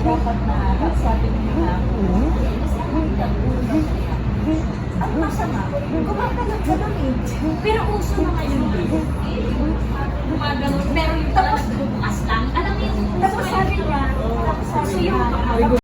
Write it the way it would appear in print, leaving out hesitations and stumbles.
dapat na sabi niyo na ang masama, gumaganon ka lang eh. Pero uso na ngayon din. Gumaganon. Pero yung talagang bubukas lang. Alam mo yung Tapos sabi niya, uso yung